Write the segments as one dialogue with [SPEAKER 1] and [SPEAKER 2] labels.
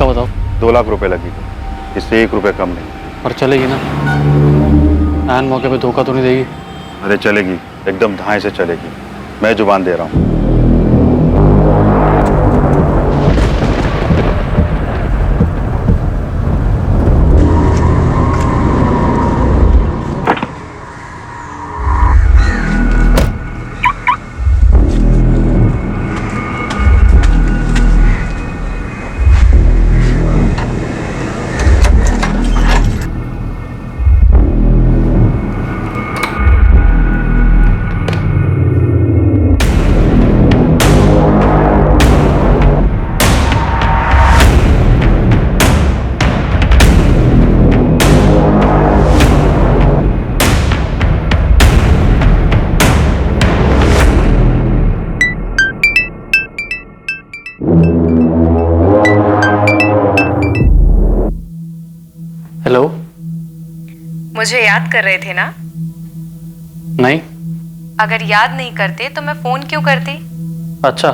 [SPEAKER 1] बताओ।
[SPEAKER 2] 2 लाख रुपए लगेगी, इससे 1 रुपए कम नहीं।
[SPEAKER 1] पर चलेगी ना? ऐन मौके पे धोखा तो नहीं देगी?
[SPEAKER 2] अरे चलेगी, एकदम धाए से चलेगी, मैं जुबान दे रहा हूँ।
[SPEAKER 1] हेलो।
[SPEAKER 3] मुझे याद कर रहे थे ना?
[SPEAKER 1] नहीं।
[SPEAKER 3] अगर याद नहीं करते तो मैं फोन क्यों करती?
[SPEAKER 1] अच्छा,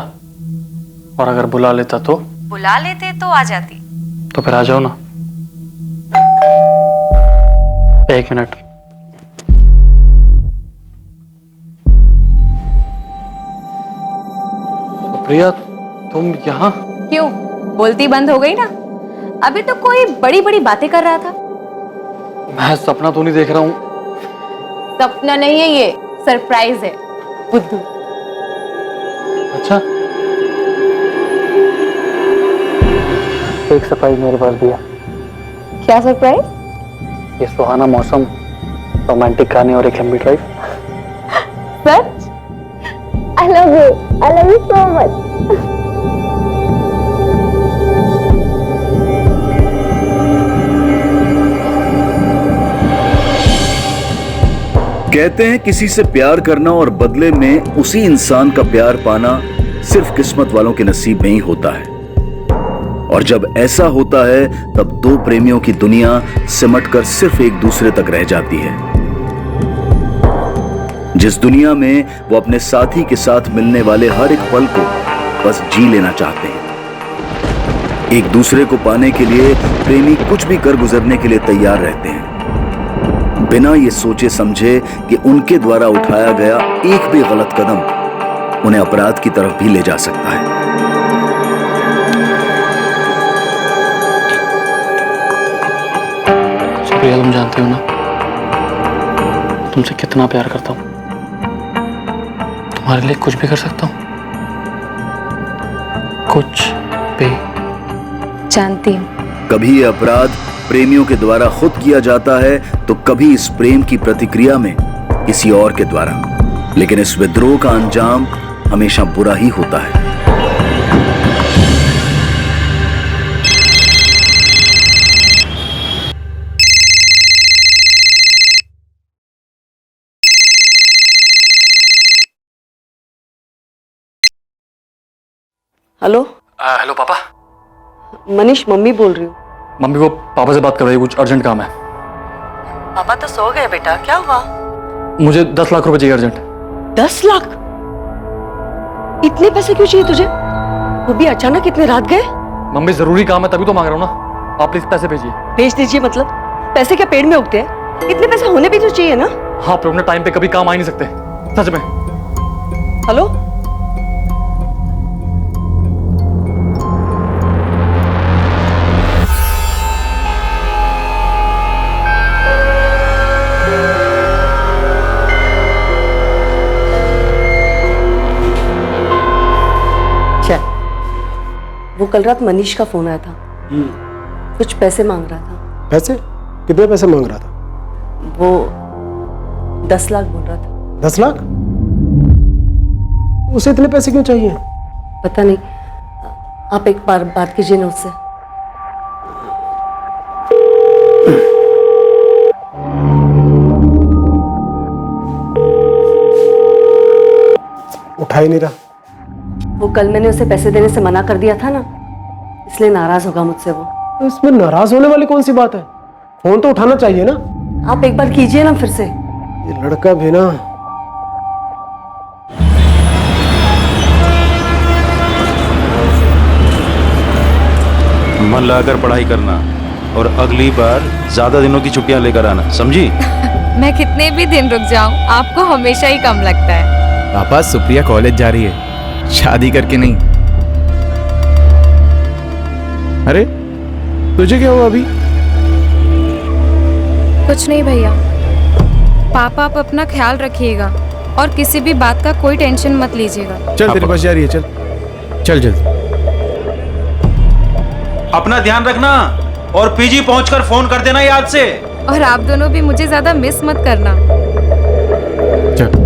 [SPEAKER 1] और अगर बुला लेता तो?
[SPEAKER 3] बुला लेते तो आ जाती।
[SPEAKER 1] तो फिर आ जाओ ना। 1 मिनट। प्रिया, तुम यहाँ?
[SPEAKER 3] क्यों, बोलती बंद हो गई ना? अभी तो कोई बड़ी बड़ी बातें कर रहा था।
[SPEAKER 1] मैं सपना तो नहीं देख रहा हूँ?
[SPEAKER 3] सपना नहीं है, ये सरप्राइज है बुद्धू।
[SPEAKER 1] अच्छा, एक सरप्राइज मेरे पास भी है।
[SPEAKER 3] क्या सरप्राइज?
[SPEAKER 1] ये सुहाना मौसम, रोमांटिक गाने और एक लंबी drive.
[SPEAKER 3] Such? I love you so much.
[SPEAKER 4] कहते हैं किसी से प्यार करना और बदले में उसी इंसान का प्यार पाना सिर्फ किस्मत वालों के नसीब में ही होता है। और जब ऐसा होता है तब दो प्रेमियों की दुनिया सिमटकर सिर्फ एक दूसरे तक रह जाती है। जिस दुनिया में वो अपने साथी के साथ मिलने वाले हर एक पल को बस जी लेना चाहते हैं। एक दूसरे को पाने के लिए प्रेमी कुछ भी कर गुजरने के लिए तैयार रहते हैं, बिना ये सोचे समझे कि उनके द्वारा उठाया गया एक भी गलत कदम उन्हें अपराध की तरफ भी ले जा सकता है।
[SPEAKER 1] सुप्रिया, तुम जानती हो ना, तुमसे कितना प्यार करता हूं। तुम्हारे लिए कुछ भी कर सकता हूं, कुछ भी।
[SPEAKER 3] जानती हूं।
[SPEAKER 4] कभी ये अपराध प्रेमियों के द्वारा खुद किया जाता है तो कभी इस प्रेम की प्रतिक्रिया में किसी और के द्वारा, लेकिन इस विद्रोह का अंजाम हमेशा बुरा ही होता है।
[SPEAKER 5] हेलो।
[SPEAKER 1] हेलो पापा।
[SPEAKER 5] मनीष, मम्मी बोल रही हूँ।
[SPEAKER 1] मम्मी को पापा से बात करवाइए, कुछ अर्जेंट काम है।
[SPEAKER 5] पापा तो सो गए बेटा, क्या हुआ?
[SPEAKER 1] मुझे 10 लाख रुपए चाहिए अर्जेंट।
[SPEAKER 5] 10 लाख? इतने पैसे क्यों चाहिए तुझे? वो भी अचानक इतने रात गए?
[SPEAKER 1] मम्मी, जरूरी काम है तभी तो मांग रहा हूँ ना। आप प्लीज पैसे भेजिए।
[SPEAKER 5] भेज दीजिए मतलब? पैसे क्या पेड़ में उगते हैं? इतने पैसे होने भी तो चाहिए ना।
[SPEAKER 1] हाँ, पर अपने टाइम पे कभी काम आ ही नहीं सकते, सच में।
[SPEAKER 5] हेलो। क्या? वो कल रात मनीष का फोन आया था, कुछ पैसे मांग रहा था।
[SPEAKER 6] पैसे? कितने पैसे मांग रहा था?
[SPEAKER 5] वो 10 लाख बोल रहा था।
[SPEAKER 6] 10 लाख? उसे इतने पैसे क्यों चाहिए?
[SPEAKER 5] पता नहीं, आप एक बार बात कीजिए ना उससे।
[SPEAKER 6] उठा ही नहीं रहा।
[SPEAKER 5] वो कल मैंने उसे पैसे देने से मना कर दिया था ना, इसलिए नाराज होगा मुझसे वो।
[SPEAKER 6] तो इसमें नाराज होने वाली कौन सी बात है? फोन तो उठाना चाहिए ना।
[SPEAKER 5] आप एक बार कीजिए ना फिर से।
[SPEAKER 6] ये लड़का भी ना।
[SPEAKER 7] मन लगाकर पढ़ाई करना और अगली बार ज्यादा दिनों की छुट्टियां लेकर आना, समझी?
[SPEAKER 3] मैं कितने भी दिन रुक जाऊं आपको हमेशा ही कम लगता है।
[SPEAKER 8] पापा, सुप्रिया कॉलेज जा रही है, शादी करके नहीं। अरे तुझे क्या हुआ अभी?
[SPEAKER 3] कुछ नहीं भैया। पापा आप अपना ख्याल रखिएगा और किसी भी बात का कोई टेंशन मत लीजिएगा।
[SPEAKER 8] चल, तेरी बस जा रही है, चल चल जल्दी।
[SPEAKER 7] अपना ध्यान रखना और पीजी पहुंचकर फोन कर देना याद से।
[SPEAKER 3] और आप दोनों भी मुझे ज्यादा मिस मत करना।
[SPEAKER 8] चल।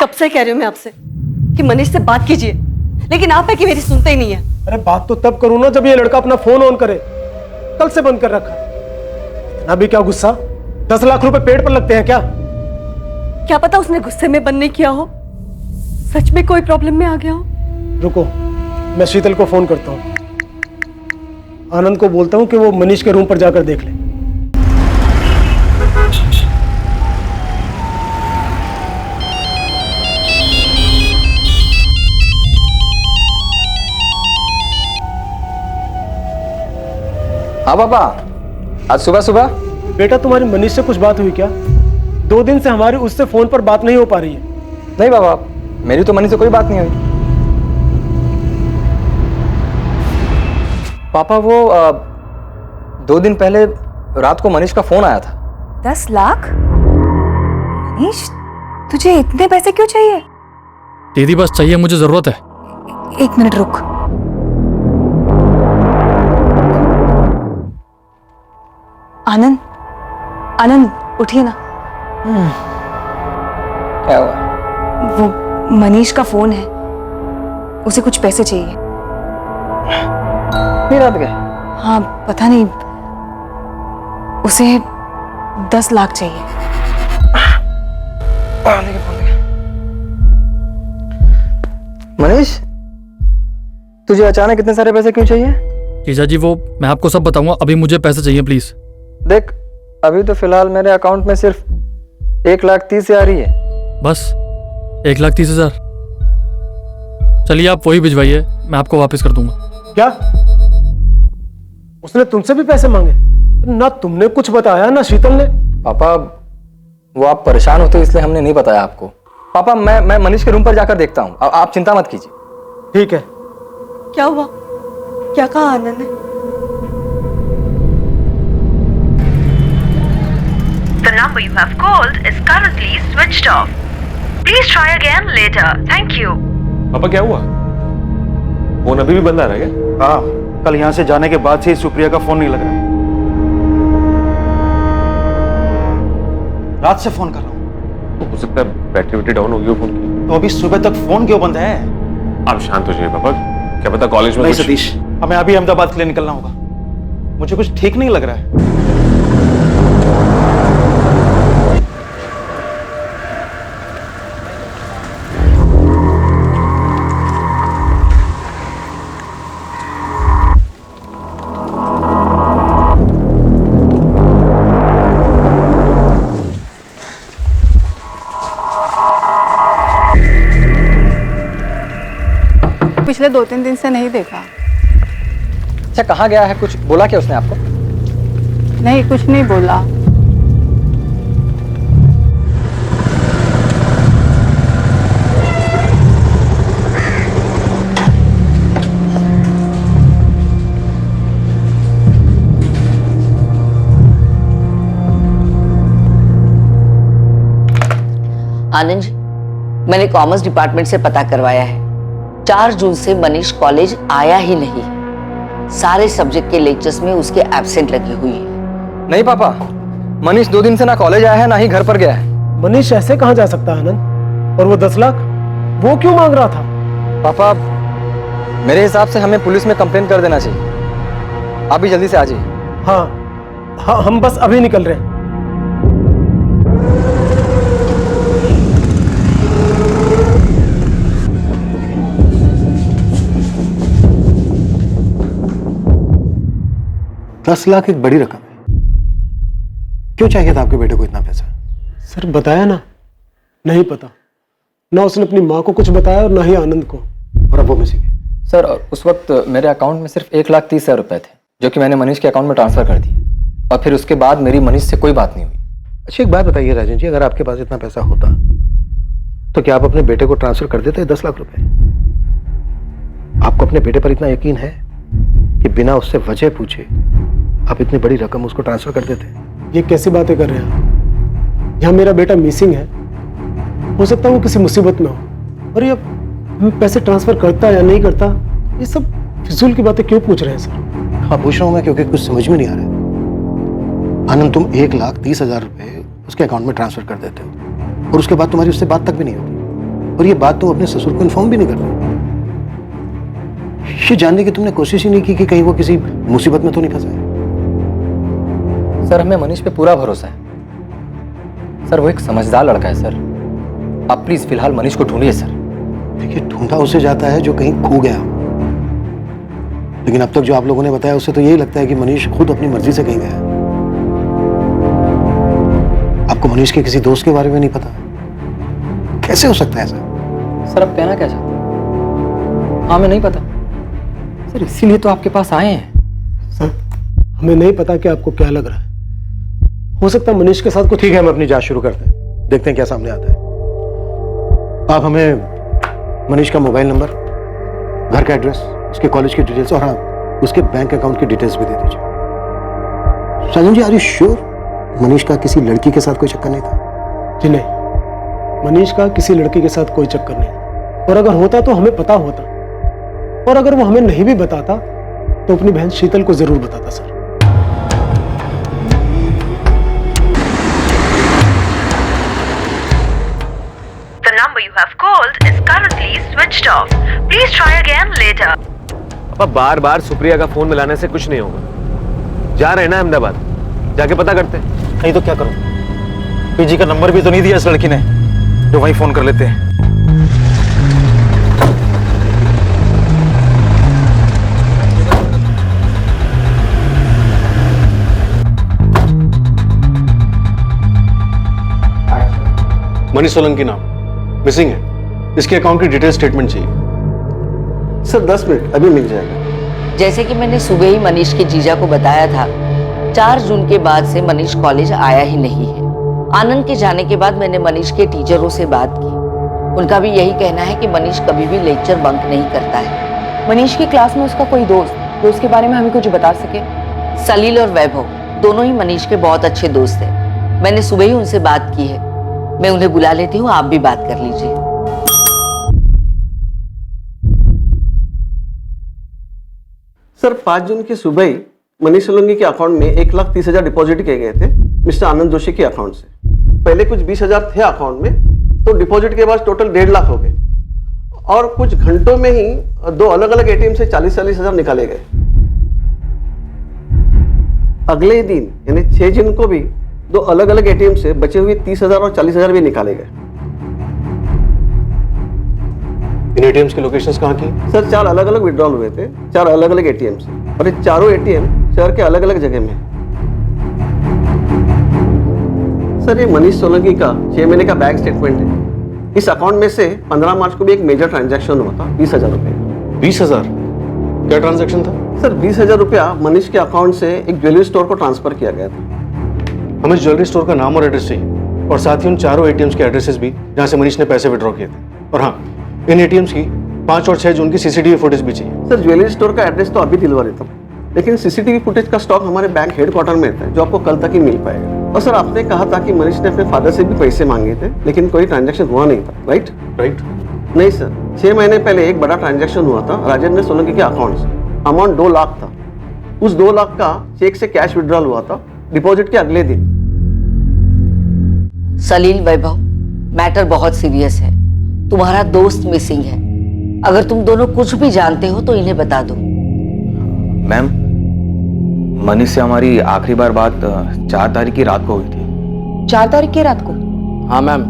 [SPEAKER 5] कब से कह रही हूँ मैं आपसे कि मनीष से बात कीजिए, लेकिन आप है कि मेरी सुनते ही नहीं है।
[SPEAKER 6] अरे बात तो तब करूँ ना जब ये लड़का अपना फोन ऑन करे। कल से बंद कर रखा है। इतना भी क्या गुस्सा? 10 लाख रुपए पेड़ पर लगते हैं क्या?
[SPEAKER 5] क्या पता उसने गुस्से में बंद नहीं किया हो, सच में कोई प्रॉब्लम में आ गया हो।
[SPEAKER 6] रुको, मैं शीतल को फोन करता हूँ। आनंद को बोलता हूँ कि वो मनीष के रूम पर जाकर देख ले।
[SPEAKER 1] हाँ पापा, आज सुबह सुबह।
[SPEAKER 6] बेटा, तुम्हारी मनीष से कुछ बात हुई क्या? 2 दिन से हमारी उससे फोन पर बात नहीं हो पा रही है।
[SPEAKER 1] नहीं पापा, मेरी तो मनीष से कोई बात नहीं हुई। पापा वो 2 दिन पहले रात को मनीष का फोन आया था।
[SPEAKER 3] 10 लाख? मनीष, तुझे इतने पैसे क्यों चाहिए?
[SPEAKER 1] दीदी बस चाहिए, मुझे जरूरत है।
[SPEAKER 3] 1 मिनट रुक। आनंद, आनंद उठिए ना।
[SPEAKER 1] क्या हुआ?
[SPEAKER 3] वो मनीष का फोन है, उसे कुछ पैसे चाहिए।
[SPEAKER 1] नहीं रात गए?
[SPEAKER 3] हाँ पता नहीं, उसे 10 लाख चाहिए।
[SPEAKER 1] मनीष, तुझे अचानक इतने सारे पैसे क्यों चाहिए?
[SPEAKER 9] जीजा जी, वो मैं आपको सब बताऊंगा, अभी मुझे पैसे चाहिए प्लीज।
[SPEAKER 1] देख, अभी तो फिलहाल मेरे अकाउंट में सिर्फ 1,30,000 आ रही है।
[SPEAKER 9] बस 1,30,000? चलिए आप वही भिजवाइए, मैं आपको वापस कर दूंगा।
[SPEAKER 6] क्या उसने तुमसे भी पैसे मांगे? ना तुमने कुछ बताया ना शीतल ने।
[SPEAKER 1] पापा वो आप परेशान होते इसलिए हमने नहीं बताया आपको। पापा मैं मनीष के रूम पर जाकर देखता हूँ, आप चिंता मत कीजिए।
[SPEAKER 6] ठीक है।
[SPEAKER 5] क्या हुआ? क्या कहा आनंद ने?
[SPEAKER 10] The number you have called is currently switched off. Please try again later. Thank you.
[SPEAKER 7] पापा क्या हुआ? फोन अभी भी बंद आ रहा है क्या?
[SPEAKER 2] हाँ, कल यहाँ से जाने के बाद से सुप्रिया का फोन नहीं लग रहा। रात से फोन कर रहा हूँ।
[SPEAKER 7] हो सकता है बैटरी डाउन हो गई हो फोन की।
[SPEAKER 2] तो अभी सुबह तक फोन क्यों बंद है?
[SPEAKER 7] आप शांत हो जाइए पापा, क्या पता कॉलेज में
[SPEAKER 2] नहीं
[SPEAKER 7] कुछ...
[SPEAKER 2] सतीश, हमें अभी अहमदाबाद के लिए निकलना होगा। मुझे कुछ ठीक नहीं लग रहा है।
[SPEAKER 11] पिछले 2-3 दिन से नहीं देखा।
[SPEAKER 1] अच्छा, कहाँ गया है? कुछ बोला क्या उसने आपको?
[SPEAKER 11] नहीं, कुछ नहीं बोला।
[SPEAKER 12] आनंद जी, मैंने कॉमर्स डिपार्टमेंट से पता करवाया है। 4 जून से मनीष कॉलेज आया ही नहीं। सारे सब्जेक्ट के लेक्चर्स में उसके एब्सेंट लगी हुई है।
[SPEAKER 1] नहीं पापा, मनीष 2 दिन से ना कॉलेज आया है ना ही घर पर गया है।
[SPEAKER 6] मनीष ऐसे कहाँ जा सकता है आनंद? और वो 10 लाख वो क्यों मांग रहा था?
[SPEAKER 1] पापा मेरे हिसाब से हमें पुलिस में कंप्लेन कर देना चाहिए। आप भी जल्दी से आ जाइए।
[SPEAKER 6] हाँ, हम बस अभी निकल रहे हैं।
[SPEAKER 13] 10 लाख एक बड़ी रकम है। क्यों चाहिए था आपके बेटे को इतना पैसा?
[SPEAKER 6] सर बताया ना, नहीं पता। ना उसने अपनी माँ को कुछ बताया और ना ही आनंद को।
[SPEAKER 13] और अब वो मिसिंग है।
[SPEAKER 1] सर उस वक्त मेरे अकाउंट में सिर्फ 1,30,000 रुपए थे, जो कि मैंने मनीष के अकाउंट में ट्रांसफर कर दिए, और फिर उसके बाद मेरी मनीष से कोई बात नहीं हुई।
[SPEAKER 13] अच्छा एक बात बताइए राजन जी, अगर आपके पास इतना पैसा होता तो क्या आप अपने बेटे को ट्रांसफर कर देते 10 लाख रुपए? आपको अपने बेटे पर इतना यकीन है कि बिना उससे वजह पूछे आप इतनी बड़ी रकम उसको ट्रांसफर कर देते?
[SPEAKER 6] ये कैसी बातें कर रहे हैं आप? यहाँ मेरा बेटा मिसिंग है, हो सकता है वो किसी मुसीबत में हो, और ये पैसे ट्रांसफर करता या नहीं करता, ये सब फिजूल की बातें क्यों पूछ रहे हैं सर?
[SPEAKER 13] हाँ पूछ रहा हूँ मैं, क्योंकि कुछ समझ में नहीं आ रहा है। आनंद, तुम 1,30,000 रुपए उसके अकाउंट में ट्रांसफर कर देते हो और उसके बाद तुम्हारी उससे बात तक भी नहीं होती, और ये बात तुम अपने ससुर को इन्फॉर्म भी नहीं करते। ये जानने की तुमने कोशिश ही नहीं की कि कहीं वो किसी मुसीबत में तो नहीं फंसा है?
[SPEAKER 1] सर हमें मनीष पे पूरा भरोसा है सर, वो एक समझदार लड़का है सर। आप प्लीज फिलहाल मनीष को ढूंढिए सर।
[SPEAKER 13] देखिए, ढूंढा उसे जाता है जो कहीं खो गया हो, लेकिन अब तक जो आप लोगों ने बताया उससे तो यही लगता है कि मनीष खुद अपनी मर्जी से कहीं गया है। आपको मनीष के किसी दोस्त के बारे में नहीं पता? कैसे हो सकता है ऐसा?
[SPEAKER 1] सर आप कहना क्या चाहते हैं? हाँ हमें नहीं पता सर, इसीलिए तो आपके पास आए हैं।
[SPEAKER 6] सर हमें नहीं पता कि आपको क्या लग रहा है, हो सकता है मनीष के साथ कुछ।
[SPEAKER 13] ठीक है, हम अपनी जांच शुरू करते हैं, देखते हैं क्या सामने आता है। आप हमें मनीष का मोबाइल नंबर, घर का एड्रेस, उसके कॉलेज की डिटेल्स और हाँ उसके बैंक अकाउंट की डिटेल्स भी दे दीजिए। साजन जी, आर यू श्योर मनीष का किसी लड़की के साथ कोई चक्कर नहीं था?
[SPEAKER 6] जी नहीं, मनीष का किसी लड़की के साथ कोई चक्कर नहीं, और अगर होता तो हमें पता होता, और अगर वो हमें नहीं भी बताता तो अपनी बहन शीतल को जरूर बताता sir.
[SPEAKER 10] The number you have called is currently switched off. Please try again later.
[SPEAKER 14] अब बार बार सुप्रिया का फोन मिलाने से कुछ नहीं होगा। जा रहे हैं ना अहमदाबाद, जाके पता करते हैं।
[SPEAKER 7] नहीं तो क्या करूं? पीजी का नंबर भी तो नहीं दिया इस लड़की ने, जो वहीं फोन कर लेते हैं।
[SPEAKER 15] मनीष सोलंकी नाम, मिसिंग है। इसके अकाउंट की डिटेल स्टेटमेंट चाहिए।
[SPEAKER 13] सर 10 मिनट, अभी मिल जाएगा।
[SPEAKER 12] जैसे कि मैंने सुबह ही मनीष के जीजा को बताया था, 4 जून के बाद से मनीष कॉलेज आया ही नहीं है। आनंद के जाने के बाद मैंने मनीष के टीचरों से बात की, उनका भी यही कहना है कि मनीष कभी भी लेक्चर बंक नहीं करता है।
[SPEAKER 11] मनीष की क्लास में उसका कोई दोस्त जो उसके बारे में हमें कुछ बता सके?
[SPEAKER 12] सलील और वैभव दोनों ही मनीष के बहुत अच्छे दोस्त हैं। मैंने सुबह ही उनसे बात की है, मैं उन्हें बुला लेती हूँ, आप भी बात कर लीजिए।
[SPEAKER 16] सर 5 जून की सुबह ही मनीष सोलंकी के अकाउंट में 1,30,000 डिपॉजिट किए गए थे मिस्टर आनंद जोशी के अकाउंट से। पहले कुछ 20,000 थे अकाउंट में, तो डिपॉजिट के बाद टोटल 1.5 लाख हो गए, और कुछ घंटों में ही 2 अलग अलग एटीएम से 40,000 निकाले गए। अगले दिन यानी 6 जून को भी 2 अलग अलग एटीएम से बचे हुए 30,000 और 40,000 भी निकाले गए।
[SPEAKER 15] इन एटीएम्स की लोकेशंस कहाँ की?
[SPEAKER 16] सर 4 अलग अलग विड्रॉल हुए थे, 4 अलग अलग एटीएम से, और ये चारों एटीएम शहर के अलग अलग जगह में। सर ये मनीष सोलंकी का 6 महीने का बैंक स्टेटमेंट है। इस अकाउंट में से 15 मार्च को भी एक मेजर ट्रांजैक्शन हुआ था 20,000 रुपए।
[SPEAKER 15] 20,000? क्या ट्रांजैक्शन था?
[SPEAKER 16] सर 20,000 रुपया मनीष के अकाउंट से एक ज्वेलरी स्टोर को ट्रांसफर किया गया था।
[SPEAKER 15] हमें ज्वेलरी स्टोर का नाम और एड्रेस चाहिए, और साथ ही उन चारों एटीएम्स के एड्रेसेस भी जहां से मनीष ने पैसे विड्रॉ किए थे। और हाँ, इन एटीएम्स की 5 और 6 जून की सीसीटीवी फुटेज भी चाहिए।
[SPEAKER 16] सर ज्वेलरी स्टोर का एड्रेस तो अभी दिलवा देता हूँ, लेकिन सीसीटीवी फुटेज का स्टॉक हमारे बैंक हेडक्वार्टर में है, जो आपको कल तक ही मिल पाएगा। और सर आपने कहा था कि मनीष ने अपने फादर से भी पैसे मांगे थे, लेकिन कोई ट्रांजैक्शन हुआ नहीं था, राइट? नहीं सर, 6 महीने पहले एक बड़ा ट्रांजैक्शन हुआ था राजेंद्र सोलंकी के अकाउंट से। अमाउंट 2 लाख था। उस 2 लाख का चेक से कैश विड्रॉल हुआ था डिपॉजिट के अगले दिन।
[SPEAKER 12] सलील, वैभव, मैटर बहुत सीरियस है। तुम्हारा दोस्त मिसिंग है। अगर तुम दोनों कुछ भी जानते हो तो इन्हें बता दो।
[SPEAKER 17] मैम, मनीष से हमारी आखिरी बार बात 4 तारीख की रात को हुई थी।
[SPEAKER 11] 4 तारीख की रात को?
[SPEAKER 18] हाँ मैम,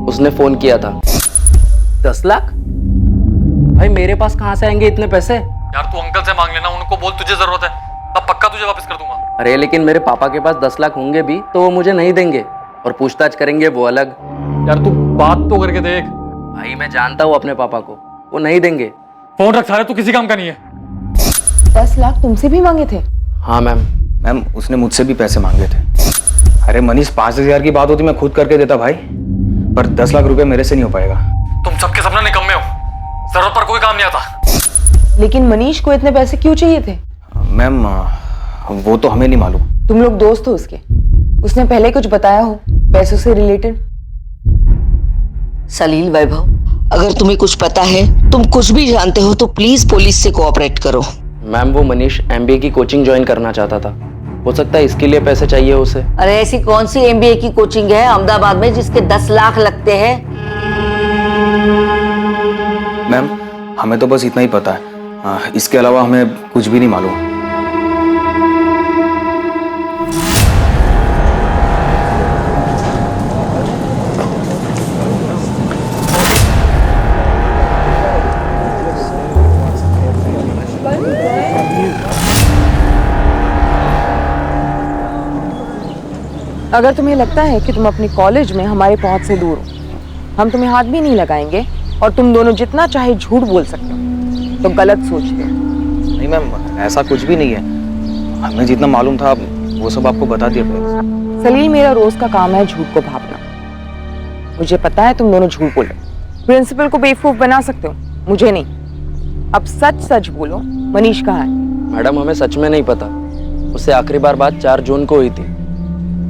[SPEAKER 18] उसने फोन किया था। 10 लाख? भाई मेरे पास कहाँ से आएंगे इतने पैसे?
[SPEAKER 9] यार तू अंकल से मांग लेना, उनको बोल तुझे जरूरत है। अब पक्का तुझे वापस कर दूंगा।
[SPEAKER 18] अरे लेकिन मेरे पापा के पास 10 लाख होंगे भी तो वो मुझे नहीं देंगे, और पूछताछ करेंगे वो अलग।
[SPEAKER 9] यार तू बात तो करके देख।
[SPEAKER 18] भाई मैं जानता हूँ अपने पापा को, वो नहीं देंगे।
[SPEAKER 9] फोन रख सारे, तू किसी काम का नहीं है।
[SPEAKER 11] 10 लाख तुमसे भी मांगे थे?
[SPEAKER 17] हाँ मैम। मैम उसने मुझसे भी पैसे मांगे थे। अरे मनीष 5,000 की बात होती मैं खुद करके देता भाई, पर 10 लाख रुपए मेरे से नहीं हो पाएगा।
[SPEAKER 9] तुम सबके सपना निकम्मे हो, जरूरत पर कोई काम नहीं आता।
[SPEAKER 11] लेकिन मनीष को इतने पैसे क्यों चाहिए थे?
[SPEAKER 17] मैम वो तो हमें नहीं मालूम।
[SPEAKER 11] तुम लोग दोस्त हो उसके? उसने पहले कुछ बताया हो पैसों से रिलेटेड?
[SPEAKER 12] सलील वैभव, अगर तुम्हें कुछ पता है, तुम कुछ भी जानते हो तो प्लीज पुलिस से कोऑपरेट करो।
[SPEAKER 18] मैम वो मनीष MBA की कोचिंग ज्वाइन करना चाहता था, हो सकता है इसके लिए पैसे चाहिए उसे।
[SPEAKER 12] अरे ऐसी कौन सी MBA की कोचिंग है अहमदाबाद में जिसके 10 लाख लगते हैं?
[SPEAKER 17] मैम हमें तो बस इतना ही पता है, इसके अलावा हमें कुछ भी नहीं मालूम।
[SPEAKER 11] अगर तुम्हें लगता है कि तुम अपने कॉलेज में हमारे पहुंच से दूर हो, हम तुम्हें हाथ भी नहीं लगाएंगे और तुम दोनों जितना चाहे झूठ बोल सकते हो, तो गलत सोचते हो।
[SPEAKER 17] नहीं मैम ऐसा कुछ भी नहीं है, हमें जितना मालूम था वो सब आपको बता दिया पहले।
[SPEAKER 11] सलील मेरा रोज का काम है झूठ को भापना। मुझे पता है तुम दोनों झूठ बोलो, प्रिंसिपल को बेवकूफ बना सकते हो, मुझे नहीं। अब सच सच बोलो, मनीष कहाँ है?
[SPEAKER 18] मैडम हमें सच में नहीं पता, उससे आखिरी बार बात 4 जून को हुई थी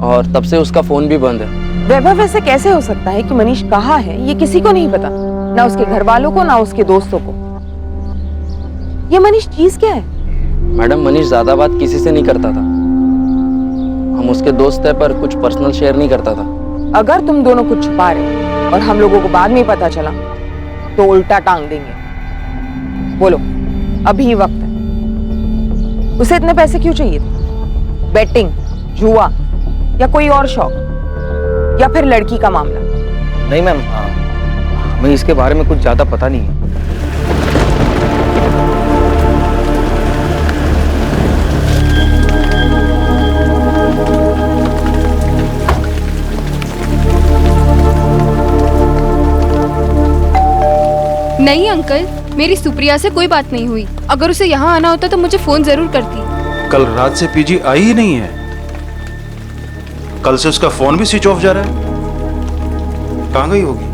[SPEAKER 18] और तब से उसका फोन भी बंद है।
[SPEAKER 11] वैभव ऐसे कैसे हो सकता है कि मनीष कहाँ है ये किसी को नहीं पता, ना उसके घर वालों को ना उसके दोस्तों को। ये मनीष चीज क्या है?
[SPEAKER 18] मैडम मनीष ज्यादा बात किसी से नहीं करता था, हम उसके दोस्त है पर कुछ पर्सनल शेयर नहीं करता था।
[SPEAKER 11] अगर तुम दोनों कुछ छुपा रहे और हम लोगों को बाद में पता चला तो उल्टा टांग देंगे। बोलो अभी वक्त है। उसे इतने पैसे क्यों चाहिए थे? बेटिंग, जुआ या कोई और शौक, या फिर लड़की का मामला?
[SPEAKER 17] नहीं मैम हमें इसके बारे में कुछ ज्यादा पता नहीं है।
[SPEAKER 3] नहीं अंकल, मेरी सुप्रिया से कोई बात नहीं हुई। अगर उसे यहाँ आना होता तो मुझे फोन जरूर करती।
[SPEAKER 7] कल रात से पीजी आई ही नहीं है, कल से उसका फोन भी स्विच ऑफ जा रहा है। कहाँ गई होगी?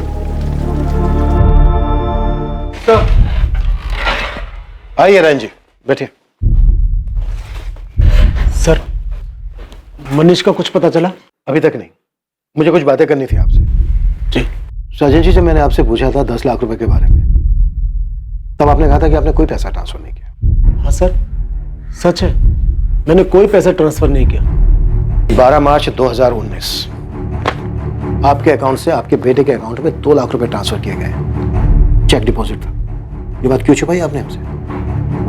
[SPEAKER 13] आइए रैन जी, बैठिए।
[SPEAKER 6] सर मनीष का कुछ पता चला?
[SPEAKER 13] अभी तक नहीं, मुझे कुछ बातें करनी थी आपसे।
[SPEAKER 6] जी।
[SPEAKER 13] सजन जी से मैंने आपसे पूछा था 10 लाख रुपए के बारे में, तब आपने कहा था कि आपने कोई पैसा ट्रांसफर नहीं किया।
[SPEAKER 6] हाँ सर सच है, मैंने कोई पैसा ट्रांसफर नहीं किया।
[SPEAKER 13] 12 मार्च 2019 आपके अकाउंट से आपके बेटे के अकाउंट में 2 लाख रुपए ट्रांसफर किए गए, चेक डिपॉजिट था। ये बात क्यों छुपाई आपने हमसे?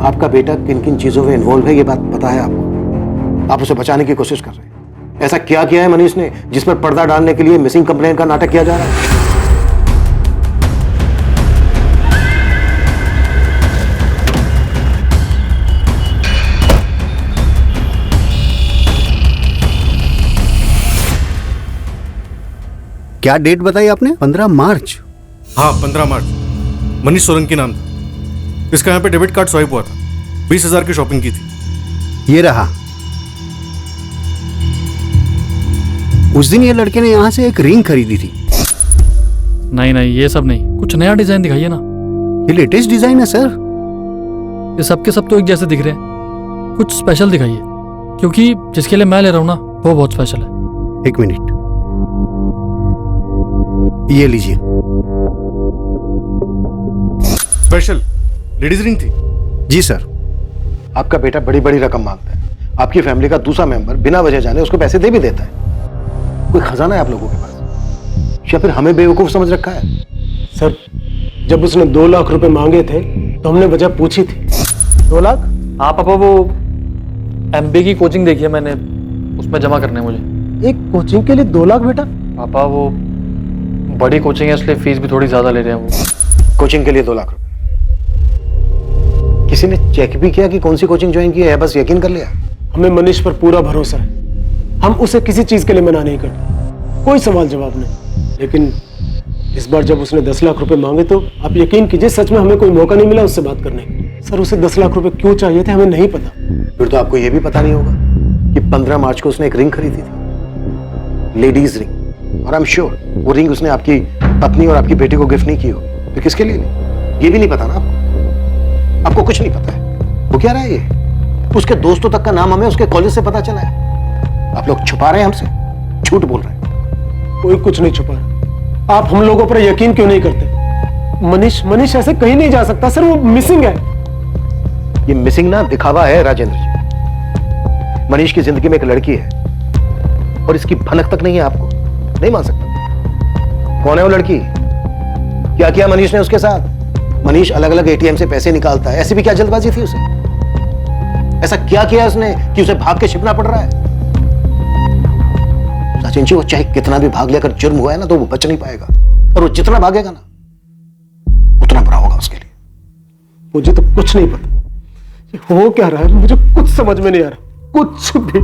[SPEAKER 13] आपका बेटा किन किन चीजों में इन्वॉल्व है ये बात पता है आपको, आप उसे बचाने की कोशिश कर रहे हैं। ऐसा क्या किया है मनीष ने जिस पर पर्दा डालने के लिए मिसिंग कंप्लेन का नाटक किया जा रहा है?
[SPEAKER 19] क्या डेट बताई आपने? 15 मार्च?
[SPEAKER 15] हाँ 15 मार्च। मनीष सोलंकी नाम था इसका। यहाँ पे डेबिट कार्ड स्वाइप हुआ था, 20,000 की शॉपिंग की थी।
[SPEAKER 19] ये रहा। उस दिन ये लड़के ने यहाँ से एक रिंग खरीदी थी।
[SPEAKER 9] नहीं नहीं ये सब नहीं, कुछ नया डिजाइन दिखाइए ना।
[SPEAKER 19] ये लेटेस्ट डिजाइन है सर।
[SPEAKER 9] ये सब के सब तो एक जैसे दिख रहे हैं, कुछ स्पेशल दिखाइए, क्योंकि जिसके लिए मैं ले रहा हूँ ना वो बहुत स्पेशल है।
[SPEAKER 19] 1 मिनट, ये लीजिए।
[SPEAKER 15] स्पेशल लेडीज रिंग थी?
[SPEAKER 19] जी सर।
[SPEAKER 13] आपका बेटा बड़ी बड़ी रकम मांगता है, आपकी फैमिली का दूसरा मेंबर बिना वजह जाने उसको पैसे दे भी देता है। कोई खजाना है आप लोगों के पास, या फिर हमें बेवकूफ समझ रखा है?
[SPEAKER 6] सर जब उसने 2 लाख रुपए मांगे थे तो हमने वजह पूछी थी। 2 लाख?
[SPEAKER 9] हाँ पापा, वो MBA की कोचिंग देखी है मैंने, उसमें जमा करने मुझे।
[SPEAKER 6] एक कोचिंग के लिए 2 लाख बेटा?
[SPEAKER 9] पापा वो बड़ी कोचिंग है इसलिए फीस भी थोड़ी ज्यादा ले रहे हैं वो।
[SPEAKER 13] कोचिंग के लिए 2 लाख रुपए? किसी ने चेक भी किया कि कौन सी कोचिंग ज्वाइन की है, बस यकीन कर लिया?
[SPEAKER 6] हमें मनीष पर पूरा भरोसा है। हम उसे किसी चीज के लिए मना नहीं करते, कोई सवाल जवाब नहीं। लेकिन इस बार जब उसने 10 लाख रुपए मांगे तो आप यकीन कीजिए सच में हमें कोई मौका नहीं मिला उससे बात करने का। सर उसे 10 लाख रुपए क्यों चाहिए थे हमें नहीं पता।
[SPEAKER 13] फिर तो आपको यह भी पता नहीं होगा कि 15 मार्च को उसने एक रिंग खरीदी थी, लेडीज रिंग, और आई एम श्योर वो रिंग उसने आपकी पत्नी और आपकी बेटी को गिफ्ट नहीं की हो। तो किसके लिए नहीं, ये भी नहीं पता ना आपको कुछ नहीं पता है। वो क्या रहा है ये, उसके दोस्तों तक का नाम हमें उसके कॉलेज से पता चला है। आप लोग छुपा रहे हैं हमसे, झूठ बोल रहे हैं।
[SPEAKER 6] कोई कुछ नहीं छुपा रहा। आप हम लोगों पर यकीन क्यों नहीं करते? मनीष ऐसे कहीं नहीं जा सकता सर, वो मिसिंग है।
[SPEAKER 13] ये मिसिंग ना दिखावा है राजेंद्र जी। मनीष की जिंदगी में एक लड़की है और इसकी भनक तक नहीं है, आपको नहीं मान सकता। कौन है वो लड़की, क्या किया मनीष ने उसके साथ? मनीष अलग अलग एटीएम से पैसे निकालता है, ऐसी भी क्या जल्दबाजी थी उसे? ऐसा क्या किया उसने कि उसे भाग के छिपना पड़ रहा है? राजेंद्र जी वो चाहे कितना भी भाग ले, अगर जुर्म हुआ है ना तो वो बच नहीं पाएगा, और वो जितना भागेगा ना उतना बुरा होगा उसके लिए।
[SPEAKER 6] मुझे तो कुछ नहीं पता ये हो क्या रहा है, मुझे कुछ समझ में नहीं आ रहा, कुछ भी।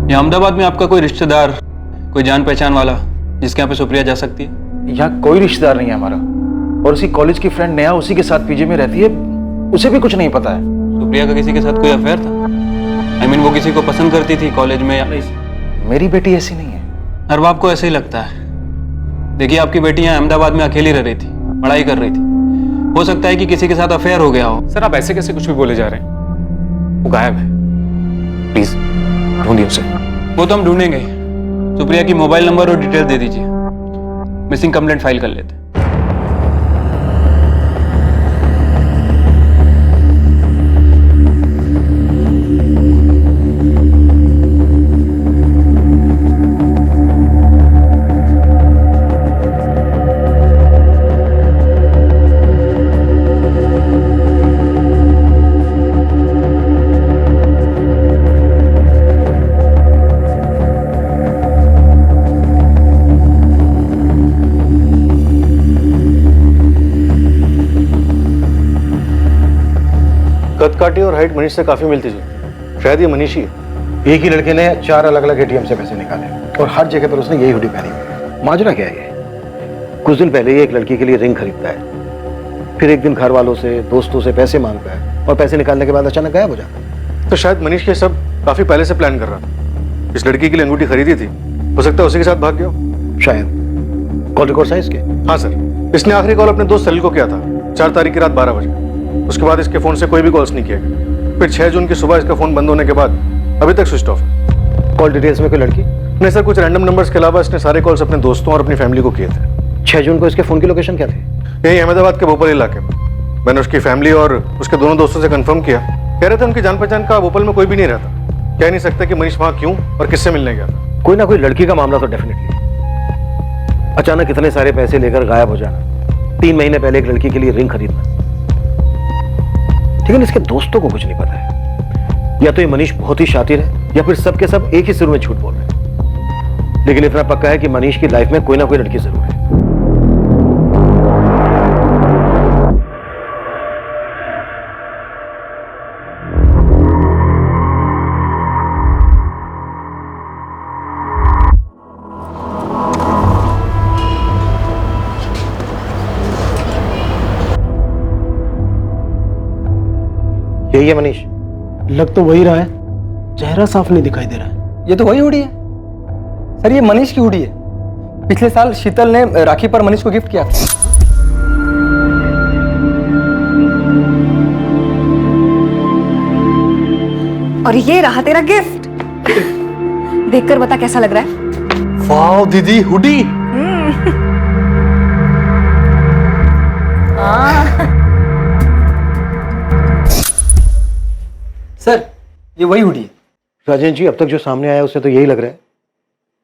[SPEAKER 20] ये अहमदाबाद में आपका कोई रिश्तेदार, कोई जान पहचान वाला जिसके यहाँ पे सुप्रिया जा सकती है?
[SPEAKER 17] यहाँ कोई रिश्तेदार नहीं है हमारा, और उसी कॉलेज की फ्रेंड नेहा उसी के साथ पीजी में रहती है, उसे भी कुछ नहीं पता है।
[SPEAKER 20] सुप्रिया का किसी के साथ कोई अफेयर था? I mean, वो किसी को पसंद करती थी कॉलेज में या नहीं?
[SPEAKER 17] मेरी बेटी ऐसी नहीं है।
[SPEAKER 20] हर बाप को ऐसे ही लगता है। देखिए आपकी बेटी यहाँ अहमदाबाद में अकेली रह रही थी, पढ़ाई कर रही थी, हो सकता है कि किसी के साथ अफेयर हो गया हो।
[SPEAKER 14] सर आप ऐसे कैसे कुछ भी बोले जा रहे हैं? वो गायब है, प्लीज ढूंढिए उसे।
[SPEAKER 20] वो तो हम ढूंढेंगे। सुप्रिया की मोबाइल नंबर और डिटेल दे दीजिए, मिसिंग कंप्लेंट फाइल कर लेते हैं।
[SPEAKER 15] कद काठी और हाइट मनीष से काफी मिलती जुलती, शायद ये मनीष ही है।
[SPEAKER 13] एक ही लड़के ने 4 अलग अलग एटीएम से पैसे निकाले और हर जगह पर उसने यही हुडी पहनी हुई। माजरा क्या है ये? कुछ दिन पहले ये एक लड़की के लिए रिंग खरीदता है, फिर एक दिन घर वालों से दोस्तों से पैसे मांगता है और पैसे निकालने के बाद अचानक गायब हो जाता है।
[SPEAKER 15] तो शायद मनीष ये सब काफी पहले से प्लान कर रहा था। इस लड़की के लिए अंगूठी खरीदी थी, हो सकता है उसी के साथ भाग गया हो।
[SPEAKER 13] शायद कॉल रिकॉर्ड है इसके?
[SPEAKER 15] हाँ सर, इसने आखिरी कॉल अपने दोस्त सलील को किया था 4 तारीख की रात 12 बजे। उसके बाद इसके फोन से कोई भी कॉल्स नहीं किया गया। फिर 6 जून की सुबह इसका फोन बंद होने के बाद अभी तक स्विच ऑफ है।
[SPEAKER 13] कॉल डिटेल्स में कोई लड़की
[SPEAKER 15] नहीं सर, कुछ रैंडम नंबर्स के अलावा इसने सारे कॉल्स अपने दोस्तों और अपनी फैमिली को किए थे।
[SPEAKER 13] 6 जून को इसके फोन की लोकेशन क्या थी?
[SPEAKER 15] यही अहमदाबाद के भोपाल इलाके में। मैंने उसकी फैमिली और उसके दोनों दोस्तों से कंफर्म किया, कह रहे थे उनकी जान पहचान का भोपाल में कोई भी नहीं रहता। कह नहीं सकते कि मनीष वहां क्यों और किससे मिलने गया था।
[SPEAKER 13] कोई ना कोई लड़की का मामला तो डेफिनेटली। अचानक इतने सारे पैसे लेकर गायब हो जाना, 3 महीने पहले एक लड़की के लिए रिंग खरीदना, लेकिन इसके दोस्तों को कुछ नहीं पता है। या तो ये मनीष बहुत ही शातिर है या फिर सब के सब एक ही सुर में झूठ बोल रहे हैं। लेकिन इतना पक्का है कि मनीष की लाइफ में कोई ना कोई लड़की जरूर है। यही है मनीष?
[SPEAKER 6] लग तो वही रहा है, चेहरा साफ नहीं दिखाई दे रहा है।
[SPEAKER 1] ये तो वही हुडी है सर, ये मनीष की हुडी है। पिछले साल शीतल ने राखी पर मनीष को गिफ्ट किया था।
[SPEAKER 21] और ये रहा तेरा गिफ्ट। देखकर बता कैसा लग रहा है?
[SPEAKER 15] वाओ दीदी, हुडी।
[SPEAKER 1] सर ये वही हुडी है।
[SPEAKER 13] राजेंद्र जी अब तक जो सामने आया उससे तो यही लग रहा है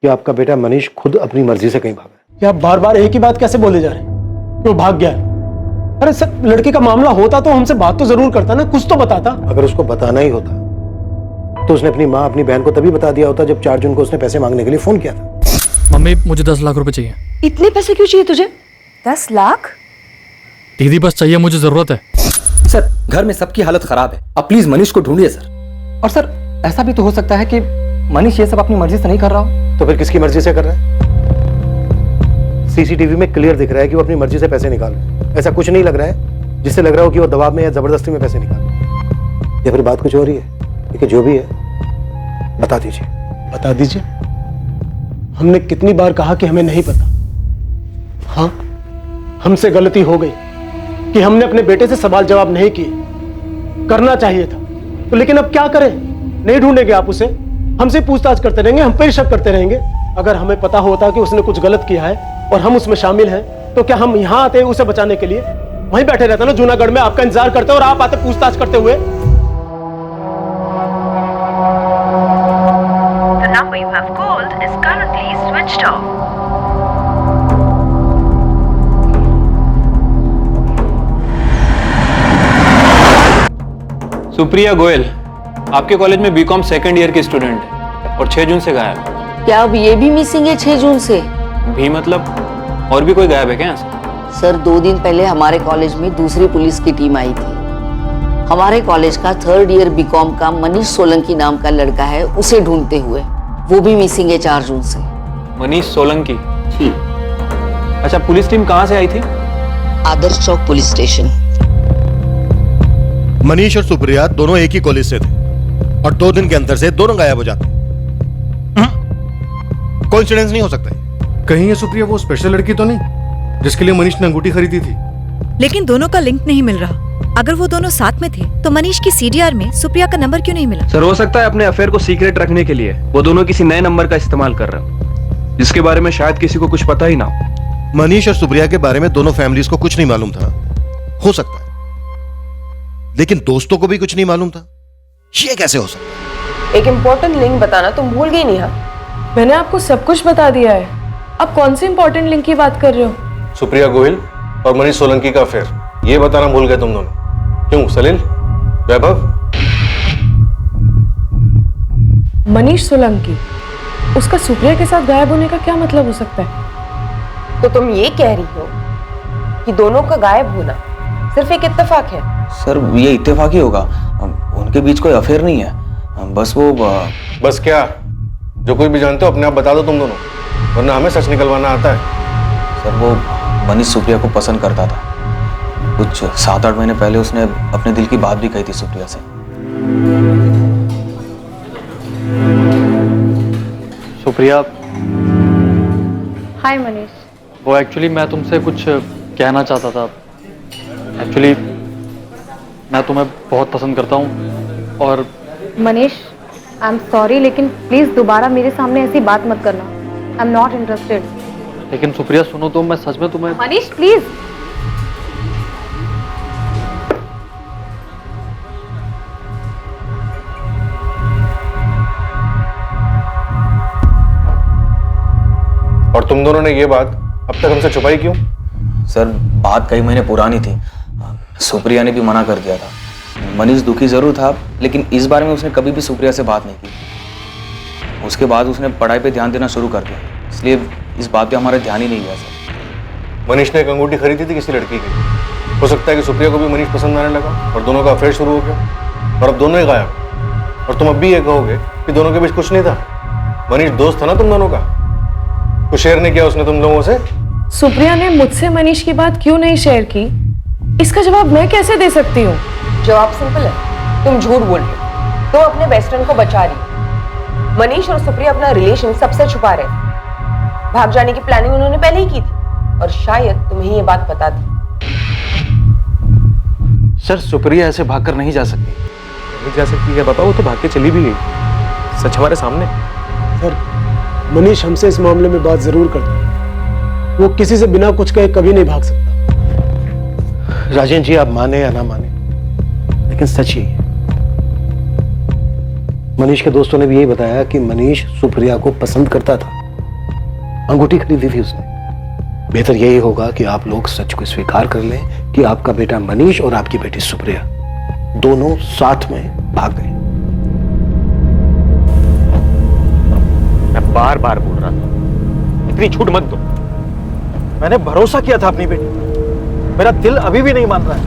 [SPEAKER 13] कि आपका बेटा मनीष खुद अपनी मर्जी से कहीं भागा।
[SPEAKER 6] क्या बार बार एक ही बात कैसे बोले जा रहे हैं? वो भाग गया है। अरे सर लड़के का मामला होता तो हमसे बात तो जरूर करता ना, कुछ तो बताता।
[SPEAKER 13] अगर उसको बताना ही होता तो उसने अपनी माँ अपनी बहन को तभी बता दिया होता जब 4 जून को उसने पैसे मांगने के लिए फोन किया था।
[SPEAKER 9] मम्मी मुझे 10 लाख रुपए चाहिए।
[SPEAKER 21] इतने पैसे क्यों चाहिए तुझे? 10 लाख?
[SPEAKER 9] दीदी बस चाहिए, मुझे जरूरत है।
[SPEAKER 1] सर घर में सबकी हालत खराब है, आप प्लीज मनीष को ढूंढिए सर। और सर ऐसा भी तो हो सकता है कि मनीष ये सब अपनी मर्जी से नहीं कर रहा हो।
[SPEAKER 13] तो फिर किसकी मर्जी से कर रहा है? सीसीटीवी में क्लियर दिख रहा है कि वो अपनी मर्जी से पैसे निकाल रहे हैं। ऐसा कुछ नहीं लग रहा है जिससे लग रहा हो कि वो दबाव में या जबरदस्ती में पैसे निकाल रहे हैं। या फिर बात कुछ हो रही है। देखिए जो भी है बता दीजिए।
[SPEAKER 6] बता दीजिए। हमने कितनी बार कहा कि हमें नहीं पता। हाँ, हमसे गलती हो गई कि हमने अपने बेटे से सवाल जवाब नहीं किए। करना चाहिए था तो, लेकिन अब क्या करें? नहीं ढूंढेंगे आप उसे, हमसे पूछताछ करते रहेंगे, हम पे शक करते रहेंगे। अगर हमें पता होता कि उसने कुछ गलत किया है और हम उसमें शामिल हैं, तो क्या हम यहाँ आते उसे बचाने के लिए? वहीं बैठे रहते ना जूनागढ़ में, आपका इंतजार करते और आप आते पूछताछ करते हुए।
[SPEAKER 10] The number you have called is currently switched off.
[SPEAKER 20] Supriya Goyal आपके कॉलेज में बीकॉम सेकंड ईयर की स्टूडेंट है और 6 जून से गायब है।
[SPEAKER 12] क्या अब ये भी मिसिंग है 6 जून से?
[SPEAKER 20] भी मतलब और भी कोई गायब है क्या यहाँ से?
[SPEAKER 12] सर 2 दिन पहले हमारे कॉलेज में दूसरी पुलिस की टीम आई थी। हमारे कॉलेज का 3rd ईयर बीकॉम का मनीष सोलंकी नाम का लड़का है, उसे ढूंढते हुए। वो भी मिसिंग है 4 जून से।
[SPEAKER 20] मनीष सोलंकी?
[SPEAKER 12] जी।
[SPEAKER 20] अच्छा, पुलिस टीम कहाँ से आई थी?
[SPEAKER 12] आदर्श चौक पुलिस स्टेशन।
[SPEAKER 13] मनीष और सुप्रिया दोनों एक ही कॉलेज से थे और 2 दिन के अंतर से दोनों गायब हो जाते। कोइंसिडेंस नहीं हो सकता है।
[SPEAKER 15] कहीं ये सुप्रिया वो स्पेशल लड़की तो नहीं जिसके लिए मनीष ने अंगूठी खरीदी थी?
[SPEAKER 4] लेकिन दोनों का लिंक नहीं मिल रहा। अगर वो दोनों साथ में थे तो मनीष की सीडीआर में सुप्रिया का नंबर क्यों नहीं मिला?
[SPEAKER 14] सर हो सकता है अपने अफेयर को सीक्रेट रखने के लिए वो दोनों किसी नए नंबर का इस्तेमाल कर रहे हो, जिसके बारे में शायद किसी को कुछ पता ही ना हो।
[SPEAKER 13] मनीष और सुप्रिया के बारे में दोनों फैमिलीज को कुछ नहीं मालूम था। हो सकता है, लेकिन दोस्तों को भी कुछ नहीं मालूम था। ये कैसे हो सकता है?
[SPEAKER 11] एक इम्पोर्टेंट लिंक बताना तुम भूल गई नेहा।
[SPEAKER 5] मैंने आपको सब कुछ बता दिया है। आप कौन सी इंपॉर्टेंट लिंक की बात कर रहे हो?
[SPEAKER 15] सुप्रिया गोयल और मनीष सोलंकी का अफेयर, ये बताना भूल गए तुम दोनों। क्यों सलील, वैभव?
[SPEAKER 5] मनीष सोलंकी, उसका सुप्रिया के साथ गायब होने का क्या मतलब हो सकता है?
[SPEAKER 11] तो तुम ये कह रही हो कि दोनों का गायब होना सिर्फ एक इत्तेफाक है?
[SPEAKER 17] सर ये इत्तेफाक ही होगा, उनके बीच कोई अफेयर नहीं है। बस वो
[SPEAKER 15] बस क्या? जो कुछ भी जानते हो अपने आप बता दो तुम दोनों, वरना हमें सच निकलवाना आता है।
[SPEAKER 17] सर वो मनीष सुप्रिया को पसंद करता था। कुछ 7-8 महीने पहले उसने अपने दिल की बात भी कही थी सुप्रिया से।
[SPEAKER 9] सुप्रिया।
[SPEAKER 3] हाय मनीष।
[SPEAKER 9] वो एक्चुअली मैं तुमसे कुछ कहना चाहता था। एक्चुअली मैं तुम्हें बहुत पसंद करता हूँ और
[SPEAKER 3] मनीष, आई एम सॉरी, लेकिन प्लीज दोबारा मेरे सामने ऐसी बात मत करना। I am not interested.
[SPEAKER 9] लेकिन सुप्रिया सुनो तो, मैं सच में तुम्हें।
[SPEAKER 3] मनीष प्लीज।
[SPEAKER 15] और तुम दोनों ने ये बात अब तक हमसे छुपाई क्यों?
[SPEAKER 17] सर बात कई महीने पुरानी थी, सुप्रिया ने भी मना कर दिया था। मनीष दुखी जरूर था, लेकिन इस बारे में उसने कभी भी सुप्रिया से बात नहीं की। उसके बाद उसने पढ़ाई पे ध्यान देना शुरू कर दिया, इसलिए इस बात पे हमारा ध्यान ही नहीं गया सर।
[SPEAKER 15] मनीष ने एक अंगूठी खरीदी थी किसी लड़की की। हो सकता है कि सुप्रिया को भी मनीष पसंद आने लगा और दोनों का अफेयर शुरू हो गया और अब दोनों ही गायब। और तुम अब भी ये कहोगे कि दोनों के बीच कुछ नहीं था? मनीष दोस्त था ना तुम दोनों का, कुछ शेयर नहीं किया उसने तुम लोगों से?
[SPEAKER 5] सुप्रिया ने मुझसे मनीष की बात क्यों नहीं शेयर की, इसका जवाब मैं कैसे दे सकती हूँ?
[SPEAKER 11] जवाब सिंपल है, तुम झूठ बोल रही हो। तुम अपने बेस्ट फ्रेंड को बचा रही हो। मनीष और सुप्रिया अपना रिलेशन सबसे छुपा रहे। भाग जाने की प्लानिंग उन्होंने पहले ही की थी और शायद तुम्हें ये बात पता थी।
[SPEAKER 14] सर सुप्रिया ऐसे भागकर नहीं जा सकती। नहीं जा सकती है बाबा, वो तो भाग के चली भी गई, सच हमारे सामने।
[SPEAKER 6] सर मनीष हमसे इस मामले में बात जरूर करता है। वो किसी से बिना कुछ कहे कभी नहीं भाग सकता।
[SPEAKER 13] राजेंद्र जी आप माने या ना माने, लेकिन सच ही है। मनीष के दोस्तों ने भी यही बताया कि मनीष सुप्रिया को पसंद करता था, अंगूठी खरीदी थी उसने। बेहतर यही होगा कि आप लोग सच को स्वीकार कर लें कि आपका बेटा मनीष और आपकी बेटी सुप्रिया दोनों साथ में भाग गए।
[SPEAKER 14] मैं बार बार बोल रहा था इतनी छूट मत दो।
[SPEAKER 15] मैंने भरोसा किया था अपनी बेटी, मेरा दिल अभी भी नहीं मान रहा है।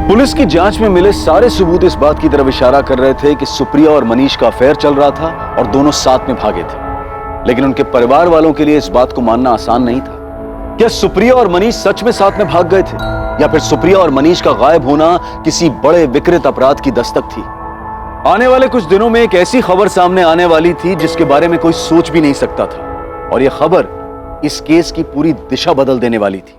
[SPEAKER 8] पुलिस की जांच में मिले सारे सबूत इस बात की तरफ इशारा कर रहे थे कि सुप्रिया और मनीष का अफेयर चल रहा था और दोनों साथ में भागे थे। लेकिन उनके परिवार वालों के लिए इस बात को मानना आसान नहीं था। क्या सुप्रिया और मनीष सच में साथ में भाग गए थे, या फिर सुप्रिया और मनीष का गायब होना किसी बड़े विकृत अपराध की दस्तक थी? आने वाले कुछ दिनों में एक ऐसी खबर सामने आने वाली थी जिसके बारे में कोई सोच भी नहीं सकता था, और यह खबर इस केस की पूरी दिशा बदल देने वाली थी।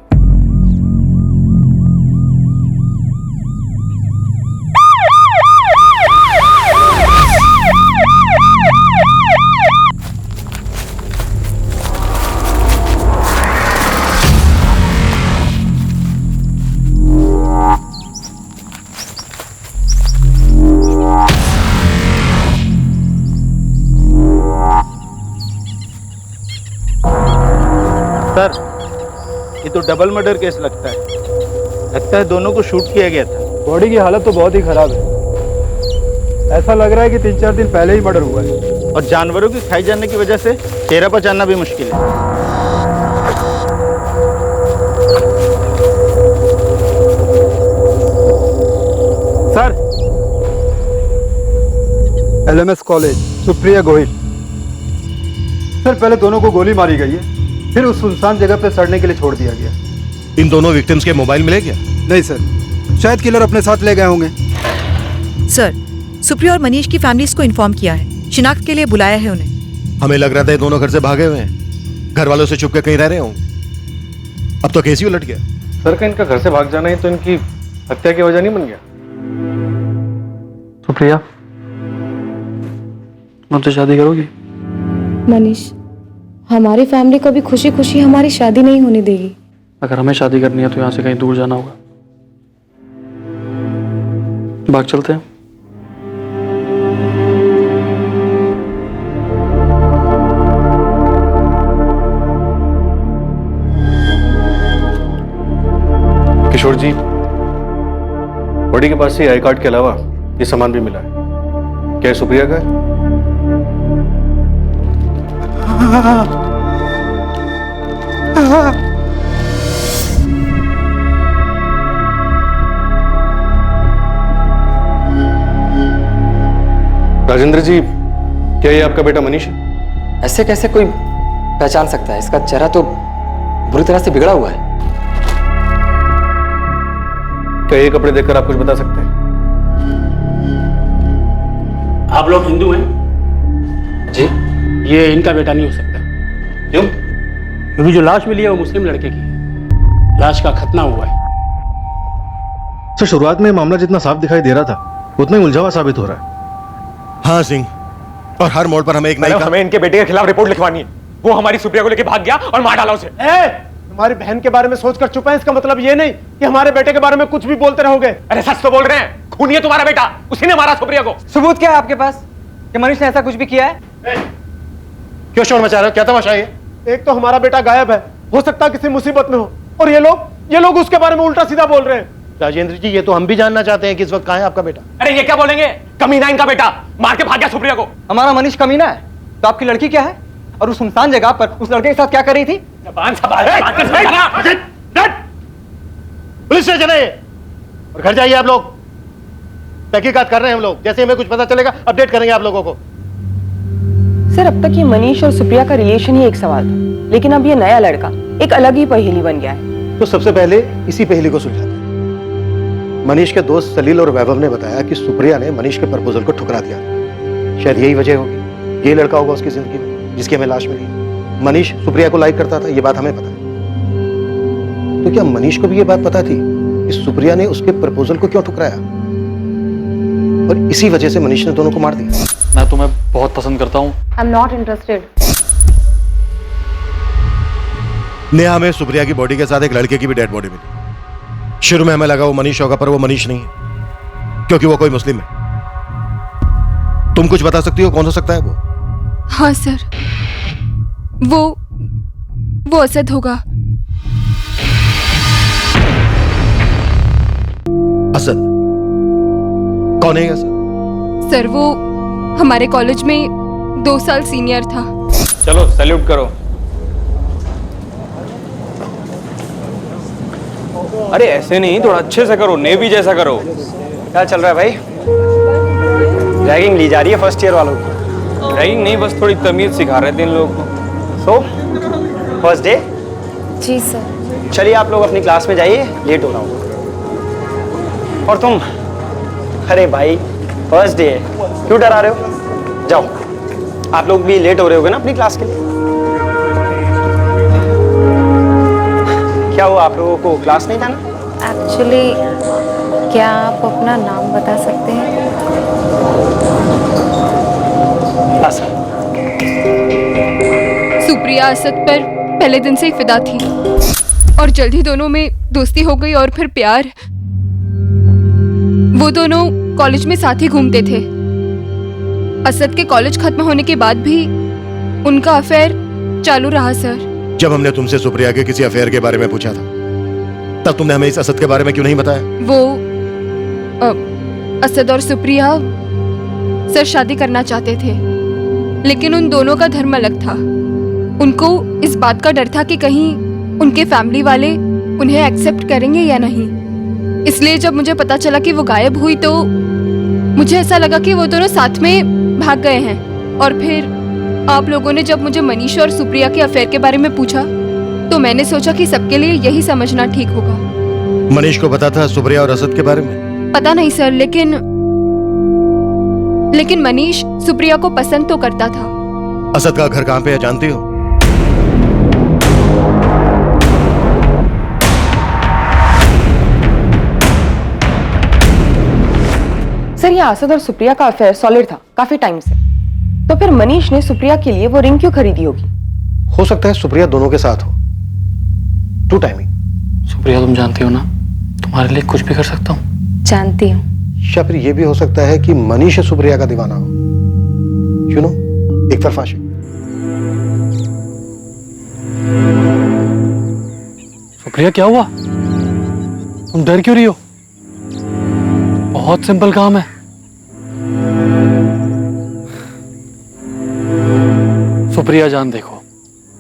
[SPEAKER 22] सर, ये तो डबल मर्डर केस लगता है दोनों को शूट किया गया था।
[SPEAKER 23] बॉडी की हालत तो बहुत ही खराब है। ऐसा लग रहा है कि 3-4 दिन पहले ही मर्डर हुआ है।
[SPEAKER 22] और जानवरों की खाई जाने की वजह से चेहरा पहचानना भी मुश्किल है।
[SPEAKER 23] Sir, LMS college, Supriya Gohil. Sir, पहले दोनों को गोली मारी गई है, फिर उस सुनसान जगह पे सड़ने के लिए छोड़ दिया गया।
[SPEAKER 13] इन दोनों विक्टिम्स के मोबाइल मिले क्या?
[SPEAKER 23] नहीं सर, शायद किलर अपने साथ ले गए होंगे।
[SPEAKER 4] सर, सुप्रिया और मनीष की फैमिलीज को इन्फॉर्म किया है, शिनाख्त के लिए बुलाया है उन्हें।
[SPEAKER 13] हमें लग रहा था ये दोनों घर से भागे हुए हैं, घर वालों से छुप के कहीं रह रहे होंगे। अब तो केस ही उलट गया।
[SPEAKER 15] सर, का इनका घर से भाग जाना ही तो इनकी हत्या की वजह नहीं बन गया?
[SPEAKER 9] सुप्रिया, मुझसे शादी करोगी?
[SPEAKER 3] मनीष, हमारी फैमिली कभी खुशी खुशी हमारी शादी नहीं होने देगी।
[SPEAKER 9] अगर हमें शादी करनी है तो यहाँ से कहीं दूर जाना होगा। भाग चलते हैं।
[SPEAKER 15] किशोर जी, बॉडी के पास से आई कार्ड के अलावा ये सामान भी मिला है। क्या ये सुप्रिया का है? राजेंद्र जी, क्या ये आपका बेटा मनीष है?
[SPEAKER 1] ऐसे कैसे कोई पहचान सकता है? इसका चेहरा तो बुरी तरह से बिगड़ा हुआ है।
[SPEAKER 15] क्या ये कपड़े देखकर आप कुछ बता सकते हैं?
[SPEAKER 24] आप लोग हिंदू हैं?
[SPEAKER 1] जी।
[SPEAKER 24] ये इनका बेटा नहीं हो सकता।
[SPEAKER 15] क्यों?
[SPEAKER 24] क्योंकि जो लाश मिली है वो मुस्लिम लड़के की है। लाश का खतना हुआ है।
[SPEAKER 15] सर, शुरुआत में मामला जितना साफ दिखाई दे रहा था उतना ही उलझा साबित हो रहा है।
[SPEAKER 13] हाँ सिंह, और हर मोड़ पर हमें एक नई
[SPEAKER 25] हमें इनके बेटे के खिलाफ रिपोर्ट लिखवानी है। वो हमारी सुप्रिया को लेके भाग गया और मार डाला उसे।
[SPEAKER 6] हमारी बहन के बारे में सोचकर चुप है, इसका मतलब ये नहीं कि हमारे बेटे के बारे में कुछ भी बोलते रहोगे।
[SPEAKER 25] अरे सच तो बोल रहे हैं, खूनी है तुम्हारा बेटा, उसी ने मारा सुप्रिया को।
[SPEAKER 1] सबूत क्या है आपके पास कि मनीष ने ऐसा कुछ भी किया है?
[SPEAKER 15] क्यों शोर मचा रहे हो? क्या तमाशा है?
[SPEAKER 6] एक तो हमारा बेटा गायब है, हो सकता है किसी मुसीबत में हो, और ये लोग उसके बारे में उल्टा सीधा बोल रहे हैं।
[SPEAKER 15] राजेंद्र जी, ये तो हम भी जानना चाहते हैं कि इस वक्त कहाँ है आपका बेटा।
[SPEAKER 25] अरे ये क्या बोलेंगे, कमीना इनका बेटा, मार के भाग गया सुप्रिया को।
[SPEAKER 1] हमारा मनीष कमीना है तो आपकी लड़की क्या है? और उस सुनसान जगह पर उस लड़के के साथ क्या कर रही थी?
[SPEAKER 15] पुलिस स्टेशन है ये, और घर जाइए आप लोग। तहकीकात कर रहे हैं हम लोग, जैसे हमें कुछ पता चलेगा अपडेट करेंगे आप लोगों को।
[SPEAKER 11] सर, अब तक ये मनीष और सुप्रिया का रिलेशन ही एक सवाल था, लेकिन अब ये नया लड़का एक अलग ही पहेली बन गया है।
[SPEAKER 13] तो सबसे पहले इसी पहेली को सुलझाते हैं। मनीष के दोस्त सलील और वैभव ने बताया कि सुप्रिया ने मनीष के प्रपोजल को ठुकरा दिया। शायद यही वजह होगी, ये लड़का होगा उसकी जिंदगी में जिसकी हमें लाश मिली। मनीष सुप्रिया को लाइक करता था, ये बात हमें पता है। तो क्या मनीष को भी ये बात पता थी कि सुप्रिया ने उसके प्रपोजल को क्यों ठुकराया, और इसी वजह से मनीष ने दोनों को मार दिया?
[SPEAKER 9] मैं तुम्हें बहुत पसंद करता हूँ।
[SPEAKER 3] I am not interested.
[SPEAKER 13] Neha में सुप्रिया की बॉडी के साथ एक लड़के की भी डेड बॉडी मिली। शुरू में हमें लगा वो मनीष होगा, पर वो मनीष नहीं है, क्योंकि वो कोई मुस्लिम है। तुम कुछ बता सकती हो कौन हो सकता है वो?
[SPEAKER 3] हाँ सर, वो असद होगा।
[SPEAKER 13] असद? कौन है असद?
[SPEAKER 3] सर, वो हमारे कॉलेज में 2 साल सीनियर था।
[SPEAKER 20] चलो सैल्यूट करो।
[SPEAKER 14] अरे ऐसे नहीं, थोड़ा अच्छे से करो, नेवी जैसा करो।
[SPEAKER 2] क्या चल रहा है भाई? रैगिंग ली जा रही है फर्स्ट ईयर वालों की?
[SPEAKER 14] रैगिंग नहीं, बस थोड़ी तमीज सिखा रहे थे इन लोग को।
[SPEAKER 2] So first day?
[SPEAKER 3] जी सर।
[SPEAKER 2] चलिए आप लोग अपनी क्लास में जाइए, लेट हो रहा हूँ। और तुम, अरे भाई फर्स्ट डे है, क्यों डरा रहे हो? जाओ, आप लोग भी लेट हो रहे होगे ना अपनी क्लास के लिए। क्या हुआ, आप लोगों को क्लास नहीं जाना?
[SPEAKER 3] एक्चुअली क्या आप अपना नाम बता सकते हैं?
[SPEAKER 7] सुप्रिया असद पर पहले दिन से ही फिदा थी और जल्द ही दोनों में दोस्ती हो गई और फिर प्यार। वो दोनों कॉलेज में साथ ही घूमते थे। असद के कॉलेज खत्म होने के बाद भी उनका अफेयर चालू रहा सर।
[SPEAKER 13] जब हमने तुमसे सुप्रिया के किसी अफेयर के बारे में पूछा था, तब तुमने हमें इस असद के बारे में क्यों नहीं बताया?
[SPEAKER 7] वो असद और सुप्रिया सर शादी करना चाहते थे, लेकिन उन दोनों का धर्म अलग था। उनको इस बात का डर था कि कहीं उनके फैमिली वाले उन्हें एक्सेप्ट करेंगे या नहीं। इसलिए जब मुझे पता चला कि वो गायब हुई तो मुझे ऐसा लगा कि वो दोनों साथ में भाग गए हैं। और फिर आप लोगों ने जब मुझे मनीष और सुप्रिया के अफेयर के बारे में पूछा तो मैंने सोचा कि सबके लिए यही समझना ठीक होगा।
[SPEAKER 13] मनीष को पता था सुप्रिया और असद के बारे में?
[SPEAKER 7] पता नहीं सर, लेकिन मनीष सुप्रिया को पसंद तो करता था।
[SPEAKER 13] असद का घर कहाँ पे है जानती हो?
[SPEAKER 11] सर ये असद और सुप्रिया का अफेयर सॉलिड था काफी टाइम से, तो फिर मनीष ने सुप्रिया के लिए वो रिंग क्यों खरीदी होगी?
[SPEAKER 13] हो सकता है सुप्रिया दोनों के साथ हो। To timing.
[SPEAKER 9] सुप्रिया तुम जानती हो ना, तुम्हारे लिए कुछ भी कर सकता हूँ।
[SPEAKER 3] जानती हूँ।
[SPEAKER 13] या फिर ये भी हो सकता है कि मनीष सुप्रिया का दीवाना हो। यू नो, एक तरफा आशिक।
[SPEAKER 9] सुप्रिया क्या हुआ? तुम डर क्यों रही हो? बहुत सिंपल काम है। सुप्रिया जान, देखो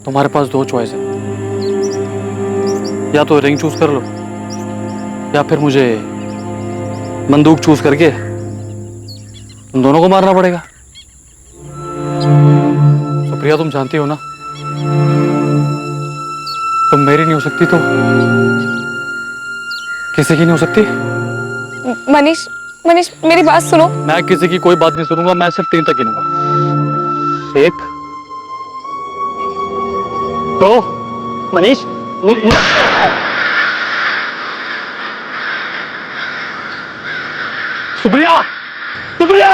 [SPEAKER 9] तुम्हारे पास दो चॉइस है, या तो रिंग चूज कर लो या फिर मुझे बंदूक चूज करके तुम दोनों को मारना पड़ेगा। सुप्रिया तुम जानती हो ना, तुम मेरी नहीं हो सकती तो किसी की नहीं हो सकती।
[SPEAKER 21] मनीष मनीष मेरी बात सुनो।
[SPEAKER 9] मैं किसी की कोई बात नहीं सुनूंगा, मैं सिर्फ 3 तक गिनूंगा। 1 2
[SPEAKER 2] मनीष,
[SPEAKER 9] सुप्रिया, सुप्रिया!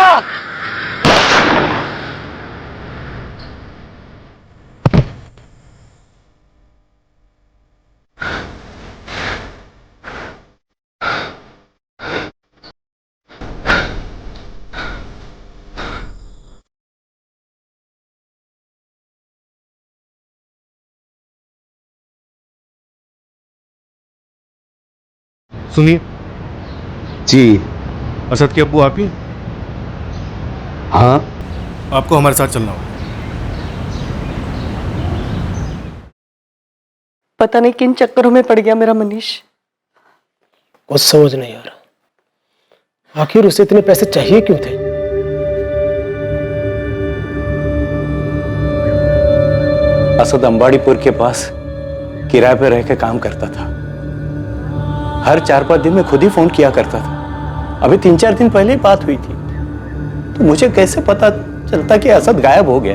[SPEAKER 15] सुनिए
[SPEAKER 13] जी।
[SPEAKER 15] असद के अब्बू आप ही?
[SPEAKER 13] हाँ।
[SPEAKER 15] आपको हमारे साथ चलना होगा।
[SPEAKER 5] पता नहीं किन चक्करों में पड़ गया मेरा मनीष।
[SPEAKER 6] कुछ समझ नहीं आ रहा, आखिर उसे इतने पैसे चाहिए क्यों थे?
[SPEAKER 16] असद अंबाड़ीपुर के पास किराए पे रह के काम करता था। हर 4-5 दिन में खुद ही फोन किया करता था। अभी 3-4 दिन पहले ही बात हुई थी, तो मुझे कैसे पता चलता कि असद गायब हो गया?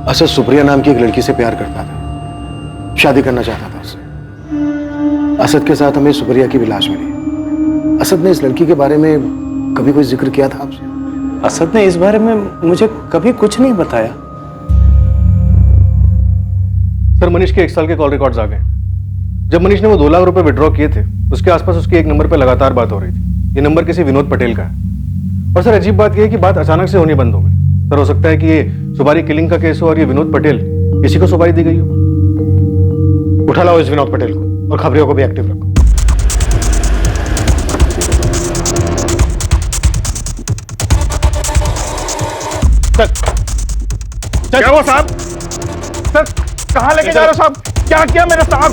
[SPEAKER 13] असद सुप्रिया नाम की एक लड़की से प्यार करता था, शादी करना चाहता था उससे। असद के साथ हमें सुप्रिया की भी लाश मिली। असद ने इस लड़की के बारे में कभी कोई जिक्र किया था आपसे?
[SPEAKER 16] असद ने इस बारे में मुझे कभी कुछ नहीं बताया।
[SPEAKER 15] सर, मनीष के 1 साल के कॉल रिकॉर्ड्स आ गए। जब मनीष ने वो 2 लाख रुपए विड्रॉ किए थे, उसके आसपास उसके एक नंबर पे लगातार बात हो रही थी। ये नंबर किसी विनोद पटेल का है। और सर अजीब बात यह है कि बात अचानक से होनी बंद हो गई। सर हो सकता है कि ये सुपारी किलिंग का केस हो और ये विनोद पटेल, किसी को सुपारी दी गई हो।
[SPEAKER 13] उठा लाओ इस विनोद पटेल को और खबरियों को भी एक्टिव रखो।
[SPEAKER 22] क्या हुआ साहब? सर कहाँ लेके जा रहे हो साहब? क्या किया मेरे साहब?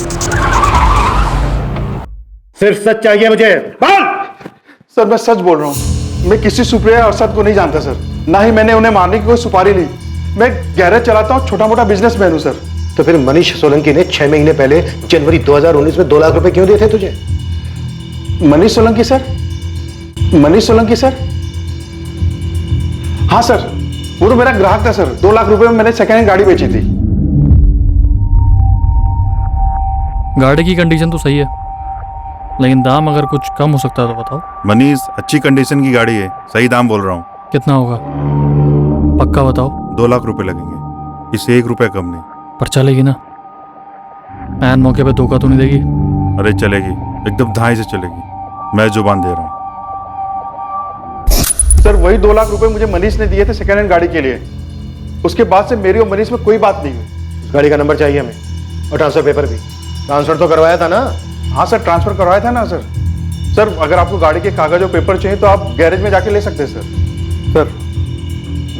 [SPEAKER 13] सिर्फ सच चाहिए मुझे। बोल।
[SPEAKER 23] सर मैं सच बोल रहा हूँ, मैं किसी सुप्रिया और अरशद को नहीं जानता सर, ना ही मैंने उन्हें मारने की कोई सुपारी ली। मैं गैरेज चलाता हूँ, छोटा मोटा बिजनेसमैन हूँ सर।
[SPEAKER 13] तो फिर मनीष सोलंकी ने 6 महीने पहले जनवरी 2019 में 2 लाख रुपए क्यों दिए थे तुझे?
[SPEAKER 23] मनीष सोलंकी सर? मनीष सोलंकी सर? हाँ सर, वो तो मेरा ग्राहक था सर। 2 लाख रुपए में मैंने सेकेंड हैंड गाड़ी बेची थी।
[SPEAKER 9] गाड़ी की कंडीशन तो सही है, लेकिन दाम अगर कुछ कम हो सकता है तो बताओ।
[SPEAKER 15] मनीष, अच्छी कंडीशन की गाड़ी है, सही दाम बोल रहा हूँ।
[SPEAKER 9] कितना होगा पक्का बताओ।
[SPEAKER 15] 2 लाख रुपए लगेंगे, इससे 1 रुपया कम नहीं।
[SPEAKER 9] पर चलेगी ना? ऐन मौके पे धोखा तो नहीं देगी?
[SPEAKER 15] अरे चलेगी, एकदम धाई से चलेगी, मैं जुबान दे रहा हूँ।
[SPEAKER 23] सर वही 2 लाख रुपए मुझे मनीष ने दिए थे सेकेंड हैंड गाड़ी के लिए। उसके बाद से मेरी और मनीष में कोई बात नहीं हुई।
[SPEAKER 13] उस गाड़ी का नंबर चाहिए हमें, और ट्रांसफर पेपर भी। ट्रांसफर तो करवाया था ना?
[SPEAKER 23] हाँ सर, ट्रांसफर करवाया था ना सर। सर अगर आपको गाड़ी के कागज और पेपर चाहिए तो आप गैरेज में जाके ले सकते हैं सर।
[SPEAKER 15] सर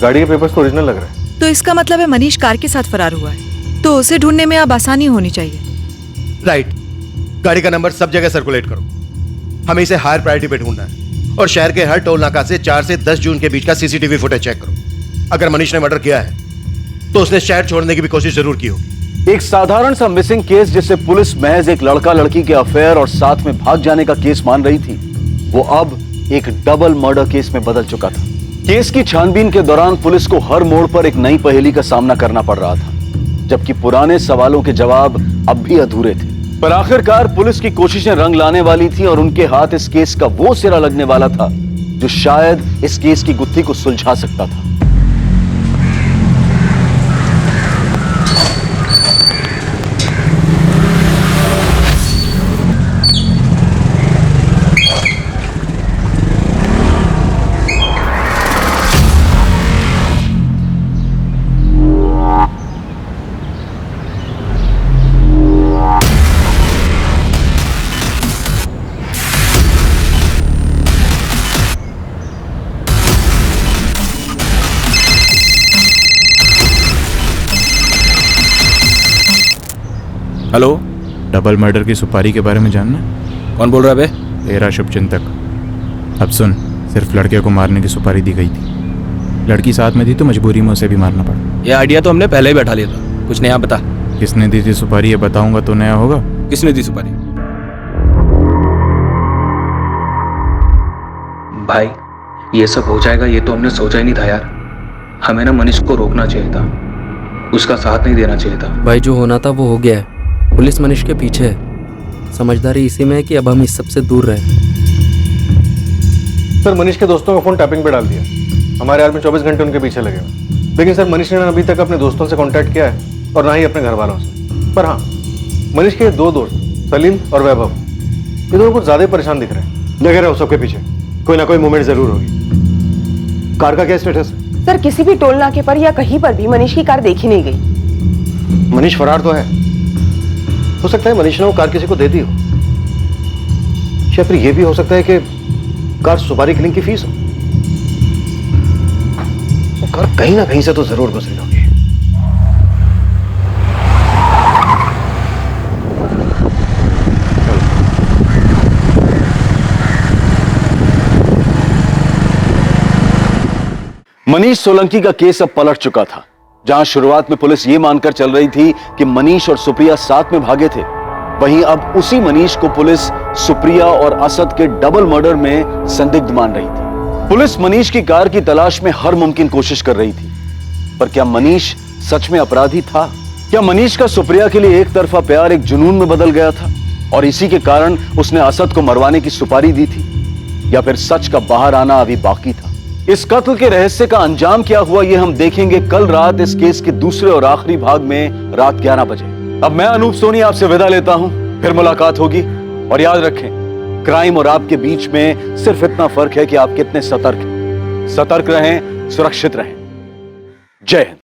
[SPEAKER 15] गाड़ी के पेपर्स तो ओरिजिनल लग रहे हैं।
[SPEAKER 4] तो इसका मतलब है मनीष कार के साथ फरार हुआ है, तो उसे ढूंढने में अब आसानी होनी चाहिए।
[SPEAKER 13] राइट। गाड़ी का नंबर सब जगह सर्कुलेट करो, हमें इसे हायर प्रायोरिटी पे ढूंढना है। और शहर के हर टोल नाका से 4 से 10 जून के बीच का सीसीटीवी फुटेज चेक करो। अगर मनीष ने मर्डर किया है तो उसने शहर छोड़ने की भी कोशिश जरूर की होगी।
[SPEAKER 8] एक साधारण सा मिसिंग केस जिसे पुलिस महज एक लड़का लड़की के अफेयर और साथ में भाग जाने का केस मान रही थी, वो अब एक डबल मर्डर केस में बदल चुका था। केस की छानबीन के दौरान पुलिस को हर मोड़ पर एक नई पहेली का सामना करना पड़ रहा था, जबकि पुराने सवालों के जवाब अब भी अधूरे थे। पर आखिरकार पुलिस की कोशिशें रंग लाने वाली थी और उनके हाथ इस केस का वो सिरा लगने वाला था जो शायद इस केस की गुत्थी को सुलझा सकता था।
[SPEAKER 10] हेलो, डबल मर्डर की सुपारी के बारे में जानना है?
[SPEAKER 20] कौन बोल रहा है बे?
[SPEAKER 10] तेरा शुभचिंतक। अब सुन, सिर्फ लड़के को मारने की सुपारी दी गई थी, लड़की साथ में थी तो मजबूरी में उसे भी मारना पड़ा।
[SPEAKER 20] ये आइडिया तो हमने पहले ही बैठा लिया था, कुछ नया बता।
[SPEAKER 10] किसने दी थी सुपारी ये बताऊंगा तो नया होगा।
[SPEAKER 20] किसने दी सुपारी?
[SPEAKER 12] भाई ये सब हो जाएगा ये तो हमने सोचा ही नहीं था यार। हमें ना मनीष को रोकना चाहिए था, उसका साथ नहीं देना चाहिए था।
[SPEAKER 17] भाई जो होना था वो हो गया है, पुलिस मनीष के पीछे है। समझदारी इसी में है कि अब हम इस सबसे दूर रहें।
[SPEAKER 15] सर मनीष के दोस्तों का फोन टैपिंग पे डाल दिया, हमारे आदमी 24 घंटे उनके पीछे लगे हुए। लेकिन सर मनीष ने अभी तक अपने दोस्तों से कांटेक्ट किया है और ना ही अपने घर वालों से। पर हाँ, मनीष के 2 दोस्त सलीम और वैभव, ये दोनों कुछ ज्यादा परेशान दिख रहे हैं।
[SPEAKER 13] लगे रहो सबके पीछे, कोई ना कोई मूवमेंट जरूर होगी। कार का क्या स्टेटस है?
[SPEAKER 11] सर किसी भी टोल नाके पर या कहीं पर भी मनीष की कार देखी नहीं गई।
[SPEAKER 13] मनीष फरार तो है, हो सकता है मनीष ने वो कार किसी को दे दी हो, या फिर ये भी हो सकता है कि कार सुपारी किलिंग की फीस हो। वो कार कहीं ना कहीं से तो जरूर गुजरी होगी।
[SPEAKER 8] मनीष सोलंकी का केस अब पलट चुका था। जहां शुरुआत में पुलिस ये मानकर चल रही थी कि मनीष और सुप्रिया साथ में भागे थे, वहीं अब उसी मनीष को पुलिस सुप्रिया और असद के डबल मर्डर में संदिग्ध मान रही थी। पुलिस मनीष की कार की तलाश में हर मुमकिन कोशिश कर रही थी, पर क्या मनीष सच में अपराधी था? क्या मनीष का सुप्रिया के लिए एक तरफा प्यार एक जुनून में बदल गया था और इसी के कारण उसने असद को मरवाने की सुपारी दी थी? या फिर सच का बाहर आना अभी बाकी था? इस कत्ल के रहस्य का अंजाम क्या हुआ ये हम देखेंगे कल रात इस केस के दूसरे और आखिरी भाग में रात 11 बजे। अब मैं अनूप सोनी आपसे विदा लेता हूं, फिर मुलाकात होगी। और याद रखें, क्राइम और आपके बीच में सिर्फ इतना फर्क है कि आप कितने सतर्क हैं। सतर्क रहें, सुरक्षित रहें। जय हिंद।